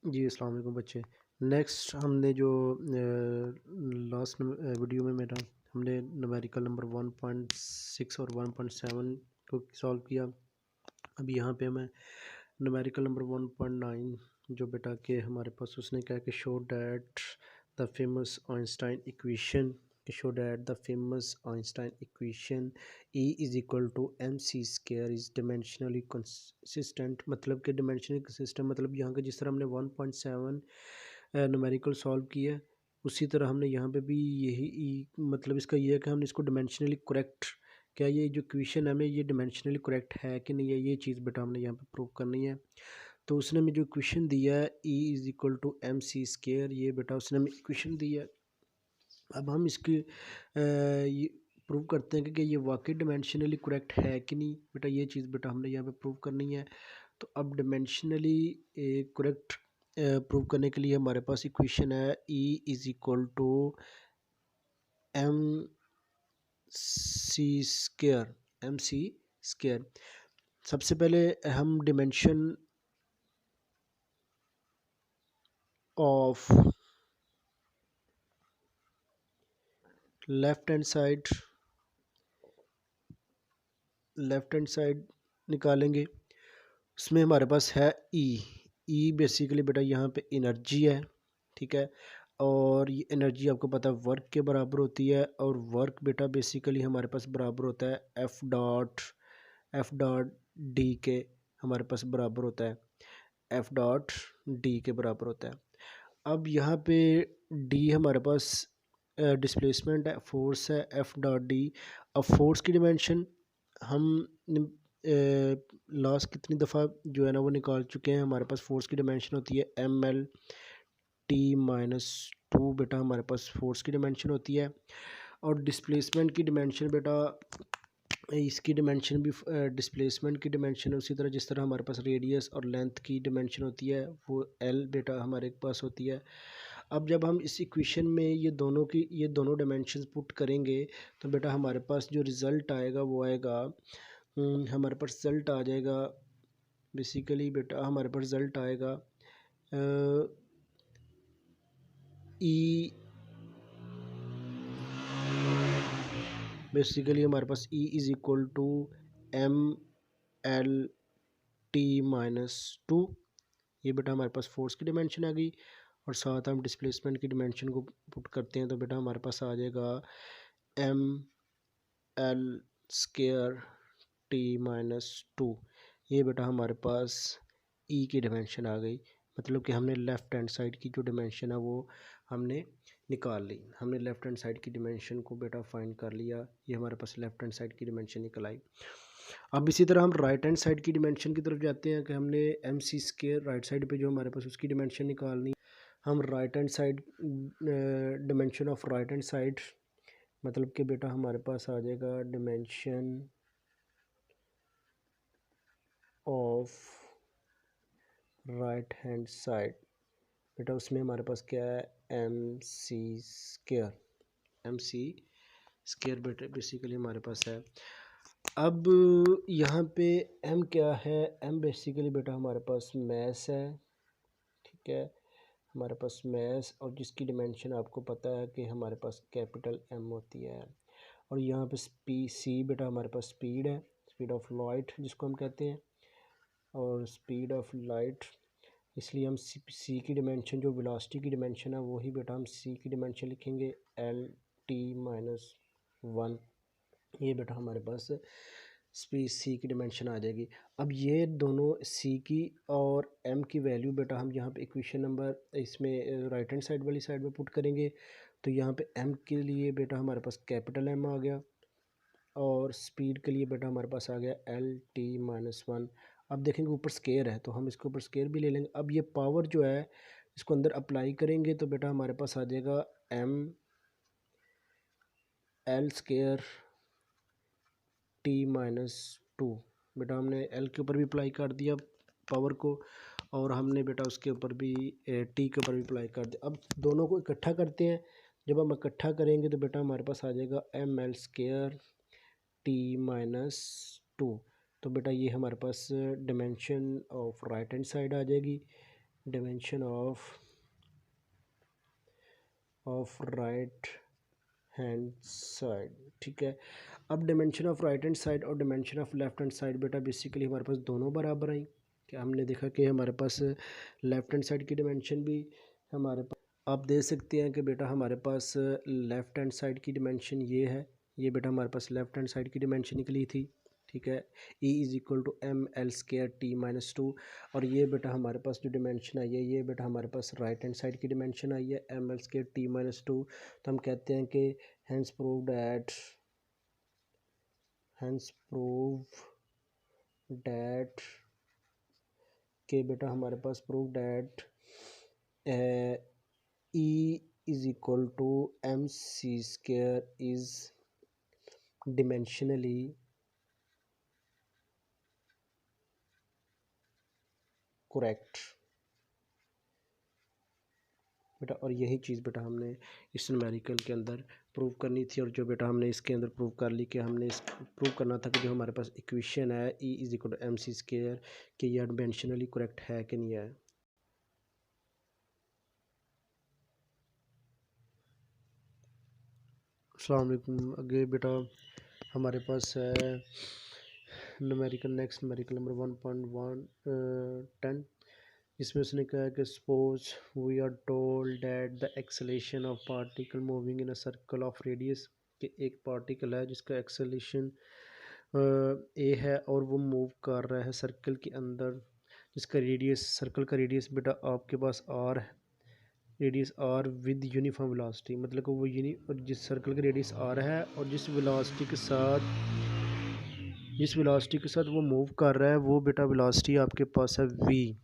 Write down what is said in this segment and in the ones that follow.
जी, अस्सलाम वालेकुम बच्चे। नेक्स्ट हमने जो लास्ट वीडियो में मेरा हमने न्यूमेरिकल नंबर 1.6 और 1.7 को सॉल्व किया। अब यहाँ पे मैं न्यूमेरिकल नंबर 1.9 जो बेटा के हमारे पास उसने कहा कि show that the famous Einstein equation E is equal to M C square is dimensionally consistent. मतलब कि डिमेंशनली कंसिस्टेंट मतलब यहाँ के जिस तरह हमने 1.7 न्यूमेरिकल सॉल्व किया उसी तरह हमने यहाँ पे भी यही मतलब इसका ये है कि हमने इसको डिमेंशनली करेक्ट, क्या ये जो इक्वेशन है हमें ये डिमेंशनली करेक्ट है कि नहीं है, ये चीज़ बेटा हमने यहाँ पे प्रूव करनी है। तो उसने हमें जो इक्वेशन दिया है E is equal to M C square, ये बेटा उसने हमें इक्वेशन दी है। अब हम इसकी ये प्रूव करते हैं कि ये वाकई डिमेंशनली करेक्ट है कि नहीं। बेटा ये चीज़ बेटा हमने यहाँ पे प्रूव करनी है। तो अब डिमेंशनली करेक्ट प्रूव करने के लिए हमारे पास इक्वेशन है E is equal to M C square. सबसे पहले हम dimension of left hand side निकालेंगे। उसमें हमारे पास है ई बेसिकली बेटा यहाँ पे एनर्जी है, ठीक है। और ये एनर्जी आपको पता है वर्क के बराबर होती है, और वर्क बेटा बेसिकली हमारे पास बराबर होता है एफ डॉट डी के हमारे पास बराबर होता है, एफ डॉट डी के बराबर होता है। अब यहाँ पे डी हमारे पास डिस्प्लेसमेंट है, फोर्स है, एफ डॉट डी। अब फोर्स की डिमेंशन हम लास्ट कितनी दफ़ा जो है ना वो निकाल चुके हैं। हमारे पास फोर्स की डिमेंशन होती है M L T minus two, बेटा हमारे पास फोर्स की डिमेंशन होती है। और डिस्प्लेसमेंट की डिमेंशन बेटा इसकी डिमेंशन भी डिस्प्लेसमेंट की डिमेंशन उसी तरह जिस तरह हमारे पास रेडियस और लेंथ की डिमेंशन होती है वो एल बेटा हमारे पास होती है। अब जब हम इस इक्वेशन में ये दोनों डिमेंशंस पुट करेंगे तो बेटा हमारे पास जो रिज़ल्ट आएगा वो आएगा, हमारे पास रिज़ल्ट आ जाएगा बेसिकली बेटा हमारे पास रिज़ल्ट आएगा ई बेसिकली हमारे पास E is equal to M L T minus two. ये बेटा हमारे पास फोर्स की डिमेंशन आ गई, और साथ हम डिस्प्लेसमेंट की डिमेंशन को पुट करते हैं तो बेटा हमारे पास आ जाएगा M L square T minus two. ये बेटा हमारे पास E की डिमेंशन आ गई। मतलब कि हमने लेफ़्ट हैंड साइड की जो डिमेंशन है वो हमने निकाल ली। हमने लेफ़्ट हैंड साइड की डिमेंशन को बेटा फाइंड कर लिया, ये हमारे पास लेफ़्ट हैंड साइड की डिमेंशन निकल आई। अब इसी तरह हम राइट हैंड साइड की डिमेंशन की तरफ जाते हैं कि हमने M C square right side पे जो हमारे पास उसकी डिमेंशन निकालनी। हम right hand side dimension of right hand side मतलब कि बेटा हमारे पास आ जाएगा dimension of right hand side. बेटा उसमें हमारे पास क्या है एम सी स्केयर बेटा बेसिकली हमारे पास है। अब यहाँ पे एम क्या है, एम बेसिकली बेटा हमारे पास मैस है, ठीक है। हमारे पास मैस और जिसकी डिमेंशन आपको पता है कि हमारे पास कैपिटल एम होती है। और यहाँ पे सी बेटा हमारे पास स्पीड है, स्पीड ऑफ लाइट जिसको हम कहते हैं, और स्पीड ऑफ लाइट इसलिए हम सी की डिमेंशन जो वेलोसिटी की डिमेंशन है वही बेटा हम सी की डिमेंशन लिखेंगे एल टी माइनस वन। ये बेटा हमारे पास स्पीड सी की डिमेंशन आ जाएगी। अब ये दोनों सी की और एम की वैल्यू बेटा हम यहाँ पे इक्वेशन नंबर इसमें राइट हैंड साइड वाली साइड में पुट करेंगे। तो यहाँ पे एम के लिए बेटा हमारे पास कैपिटल एम आ गया, और स्पीड के लिए बेटा हमारे पास आ गया एल टी माइनस वन। अब देखेंगे ऊपर स्केयर है तो हम इसके ऊपर स्केयर भी ले लेंगे। अब ये पावर जो है इसको अंदर अप्लाई करेंगे तो बेटा हमारे पास आ जाएगा M L square T minus two. बेटा हमने एल के ऊपर भी अप्लाई कर दिया पावर को, और हमने बेटा उसके ऊपर भी टी के ऊपर भी अप्लाई कर दिया। अब दोनों को इकट्ठा करते हैं। जब हम इकट्ठा करेंगे तो बेटा हमारे पास आ जाएगा M L square T minus two. तो बेटा ये हमारे पास dimension of right hand side आ जाएगी। Dimension of right hand side. ठीक है, अब dimension of right hand side और dimension of left hand side बेटा बेसिकली हमारे पास दोनों बराबर आई। क्या हमने देखा कि हमारे पास लेफ्ट हैंड साइड की डिमेंशन भी हमारे पास आप दे सकते हैं कि बेटा हमारे पास लेफ्ट हैंड साइड की डिमेंशन ये है, ये बेटा हमारे पास लेफ्ट हैंड साइड की डिमेंशन निकली थी। ठीक है, E is equal to M L square T minus two, और ये बेटा हमारे पास जो डिमेंशन आई है ये बेटा हमारे पास राइट हैंड साइड की डिमेंशन आई है M L square T minus two. तो हम कहते हैं कि hence prove that के बेटा हमारे पास prove that E is equal to M C square is dimensionally correct बेटा। और यही चीज़ बेटा हमने इस न्यूमेरिकल के अंदर प्रूव करनी थी, और जो बेटा हमने इसके अंदर प्रूव कर ली कि हमने इस प्रूव करना था कि जो हमारे पास इक्वेशन है E is equal to M C square कि यह डिमेंशनली करेक्ट है कि नहीं है। अस्सलाम वालेकुम। आगे बेटा हमारे पास है न्यूमेरिकल नेक्स्ट न्यूमेरिकल नंबर 1.10, इसमें उसने कहा है कि suppose we are told that the acceleration of particle moving in a circle of radius, कि एक पार्टिकल है जिसका एक्सेलेरेशन ए है और वो मूव कर रहा है सर्कल के अंदर, जिसका रेडियस सर्कल का रेडियस बेटा आपके पास आर है, radius R with uniform velocity, मतलब कि वो और जिस सर्कल का रेडियस आर है और जिस वेलोसिटी के साथ वो मूव कर रहा है वो बेटा वेलोसिटी आपके पास है वी,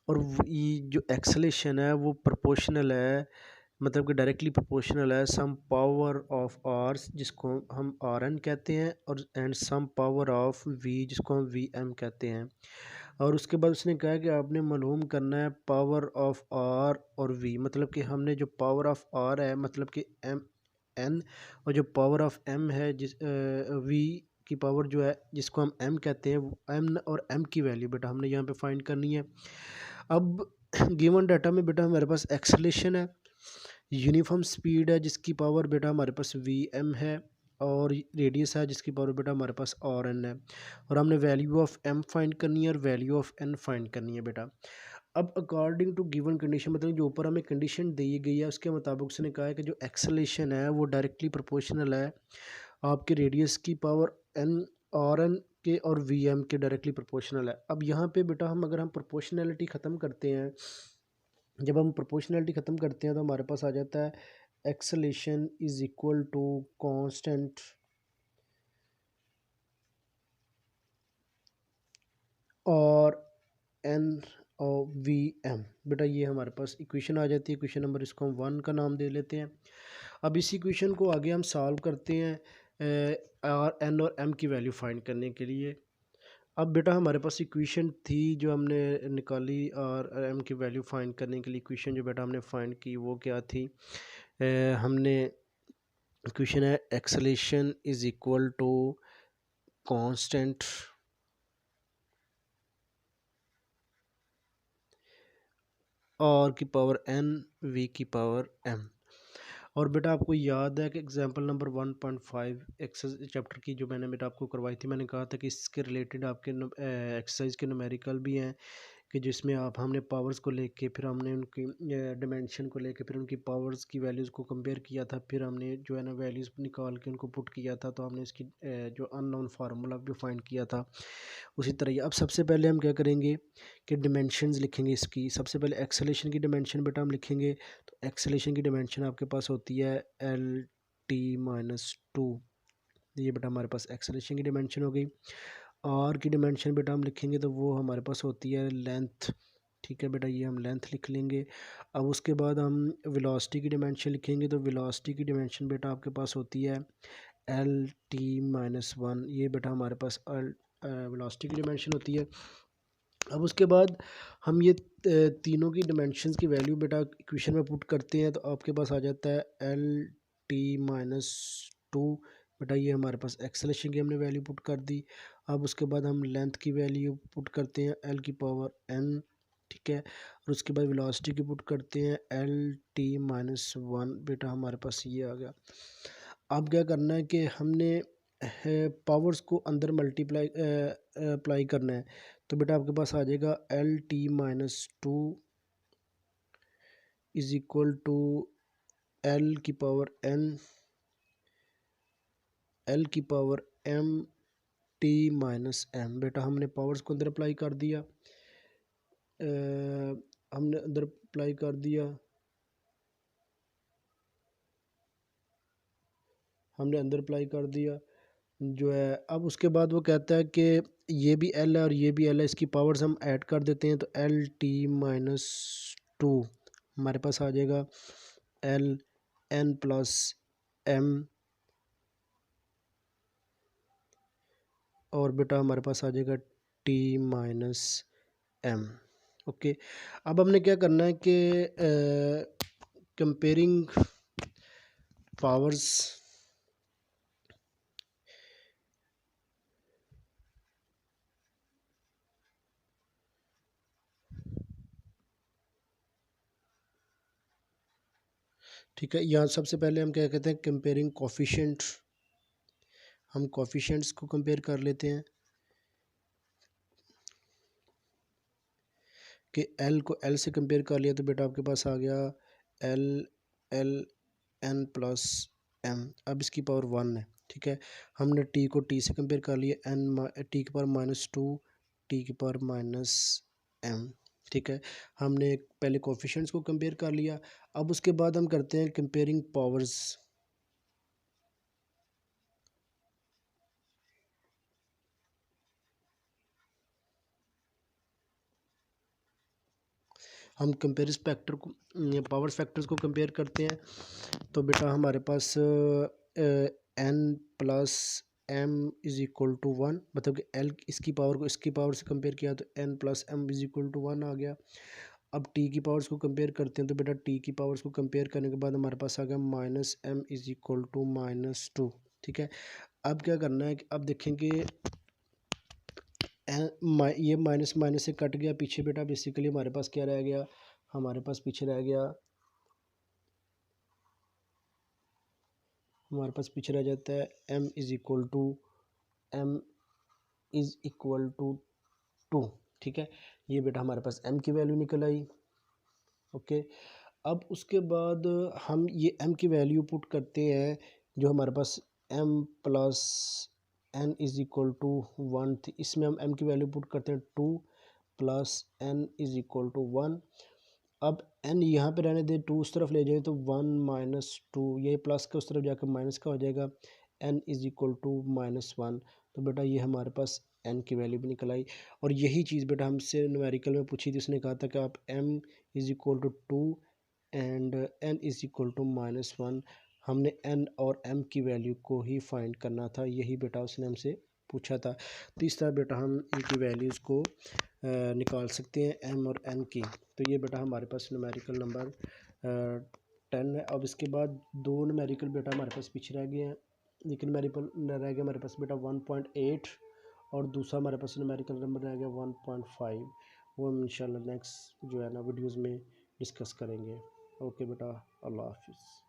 और ये जो एक्सेलेरेशन है वो प्रोपोर्शनल है, मतलब कि डायरेक्टली प्रोपोर्शनल है सम पावर ऑफ आर जिसको हम आर एन कहते हैं, और and some power of V जिसको हम वी एम कहते हैं। और उसके बाद उसने कहा कि आपने मालूम करना है पावर ऑफ आर और वी, मतलब कि हमने जो पावर ऑफ आर है मतलब कि एम एन, और जो पावर ऑफ एम है जिस वी की पावर जो है जिसको हम एम कहते हैं, वो एम और एम की वैल्यू बेटा हमने यहाँ पे फाइंड करनी है। अब गिवन डाटा में बेटा हमारे पास एक्सेलेरेशन है, यूनिफॉर्म स्पीड है जिसकी पावर बेटा हमारे पास वी एम है, और रेडियस है जिसकी पावर बेटा हमारे पास आर एन है, और हमने वैल्यू ऑफ एम फाइंड करनी है और वैल्यू ऑफ एन फाइंड करनी है बेटा। अब अकॉर्डिंग टू गिवन कंडीशन, मतलब जो ऊपर हमें कंडीशन दी गई है उसके मुताबिक उसने कहा है कि जो एक्सेलेरेशन है वो डायरेक्टली प्रोपोर्शनल है आपके रेडियस की पावर एन आर एन के और वी एम के डायरेक्टली प्रोपोर्शनल है। अब यहाँ पे बेटा हम अगर हम प्रोपोर्शनैलिटी ख़त्म करते हैं, जब हम प्रोपोर्शनैलिटी ख़त्म करते हैं तो हमारे पास आ जाता है acceleration is equal to constant और एन और वी एम, बेटा ये हमारे पास इक्वेशन आ जाती है। इक्वेशन नंबर इसको हम 1 का नाम दे लेते हैं। अब इस इक्वेशन को आगे हम सॉल्व करते हैं आर एन और एम की वैल्यू फाइंड करने के लिए। अब बेटा हमारे पास इक्वेशन थी जो हमने निकाली आर एम की वैल्यू फाइंड करने के लिए, इक्वेशन जो बेटा हमने फाइंड की वो क्या थी, हमने इक्वेशन है acceleration is equal to constant R की पावर एन वी की पावर एम। और बेटा आपको याद है कि एग्जांपल नंबर 1.5 एक्सरसाइज चैप्टर की जो मैंने बेटा आपको करवाई थी, मैंने कहा था कि इसके रिलेटेड आपके एक्सरसाइज के न्यूमेरिकल भी हैं कि जिसमें आप हमने पावर्स को लेके फिर हमने उनकी डिमेंशन को लेके फिर उनकी पावर्स की वैल्यूज़ को कंपेयर किया था, फिर हमने जो है ना वैल्यूज़ निकाल के उनको पुट किया था, तो हमने इसकी जो अननोन फार्मूला भी फाइंड किया था। उसी तरह अब सबसे पहले हम क्या करेंगे कि डिमेंशंस लिखेंगे इसकी। सबसे पहले एक्सेलेरेशन की डिमेंशन बेटा हम लिखेंगे, तो एक्सेलेरेशन की डिमेंशन आपके पास होती है एल टी माइनस टू, ये बेटा हमारे पास एक्सेलेरेशन की डिमेंशन हो गई। आर की डिमेंशन बेटा हम लिखेंगे तो वो हमारे पास होती है लेंथ, ठीक है बेटा ये हम लेंथ लिख लेंगे। अब उसके बाद हम वेलोसिटी की डिमेंशन लिखेंगे, तो वेलोसिटी की डिमेंशन बेटा आपके पास होती है एल टी माइनस वन, ये बेटा हमारे पास वेलोसिटी की डिमेंशन होती है। अब उसके बाद हम ये तीनों की डिमेंशंस की वैल्यू बेटा इक्वेशन में पुट करते हैं, तो आपके पास आ जाता है एल टी माइनस टू, बेटा ये हमारे पास एक्सेलेरेशन की हमने वैल्यू पुट कर दी। अब उसके बाद हम लेंथ की वैल्यू पुट करते हैं एल की पावर एन, ठीक है। और उसके बाद वेलोसिटी की पुट करते हैं LT-1 बेटा हमारे पास ये आ गया। अब क्या करना है कि हमने पावर्स को अंदर मल्टीप्लाई अप्लाई करना है। तो बेटा आपके पास आ जाएगा LT-2 is equal to L की पावर N L की पावर MT-M। बेटा हमने पावर्स को अंदर अप्लाई कर दिया, हमने अंदर अप्लाई कर दिया, हमने अंदर अप्लाई कर दिया जो है। अब उसके बाद वो कहता है कि ये भी L है और ये भी L है, इसकी पावर्स हम ऐड कर देते हैं। तो LT-2 हमारे पास आ जाएगा LN+M, और बेटा हमारे पास आ जाएगा T-M। ओके। अब हमने क्या करना है कि कंपेयरिंग पावर्स, ठीक है। यहाँ सबसे पहले हम क्या कहते हैं, कंपेयरिंग कोफिशिएंट। हम कोफिशिएंट्स को कंपेयर कर लेते हैं कि L को L से कंपेयर कर लिया तो बेटा आपके पास आ गया LN+M। अब इसकी पावर 1 है, ठीक है। हमने T को T से कंपेयर कर लिया, T की पावर -2 T की पावर -M, ठीक है। हमने पहले कोफिशिएंट्स को कंपेयर कर लिया। अब उसके बाद हम करते हैं कंपेयरिंग पावर्स। हम कंपेयर फैक्टर को, पावर फैक्टर्स को कंपेयर करते हैं। तो बेटा हमारे पास N+M इज़ इक्वल टू 1, मतलब कि L इसकी पावर को इसकी पावर से कंपेयर किया तो N+M इज़ इक्वल टू 1 आ गया। अब T की पावर्स को कंपेयर करते हैं तो बेटा T की पावर्स को कंपेयर करने के बाद हमारे पास आ गया -M इज़ इक्वल टू -2, ठीक है। अब क्या करना है कि अब देखेंगे ये माइनस माइनस से कट गया पीछे बेटा, बेसिकली हमारे पास क्या रह गया, हमारे पास पीछे रह गया, हमारे पास पीछे रह जाता है M इज़ इक्वल टू 2, ठीक है। ये बेटा हमारे पास M की वैल्यू निकल आई। ओके। अब उसके बाद हम ये M की वैल्यू पुट करते हैं जो हमारे पास M+N इज़ इक्वल टू 1 थी, इसमें हम M की वैल्यू पुट करते हैं 2 + N इज़ इक्वल टू 1। अब N यहाँ पे रहने दे, 2 उस तरफ ले जाए तो 1 - 2, ये प्लस का उस तरफ जाकर माइनस का हो जाएगा, N इज़ इक्वल टू -1। तो बेटा ये हमारे पास N की वैल्यू भी निकल आई। और यही चीज़ बेटा हमसे न्यूमेरिकल में पूछी थी, उसने कहा था कि आप M is equal to 2 and N is equal to -1। हमने N और M की वैल्यू को ही फाइंड करना था, यही बेटा उसने हमसे पूछा था। तो इस तरह बेटा हम इनकी वैल्यूज़ को निकाल सकते हैं M और N की। तो ये बेटा हमारे पास न्यूमेरिकल नंबर 10 है। अब इसके बाद दो न्यूमेरिकल बेटा हमारे पास पीछे रह गए हैं, लेकिन न्यूमेरिकल रह गया हमारे पास बेटा 1.8, और दूसरा हमारे पास न्यूमेरिकल नंबर रह गया 1.5। वो हम इंशाल्लाह नेक्स्ट जो है ना वीडियोज़ में डिस्कस करेंगे। ओके बेटा, अल्लाह हाफिज़।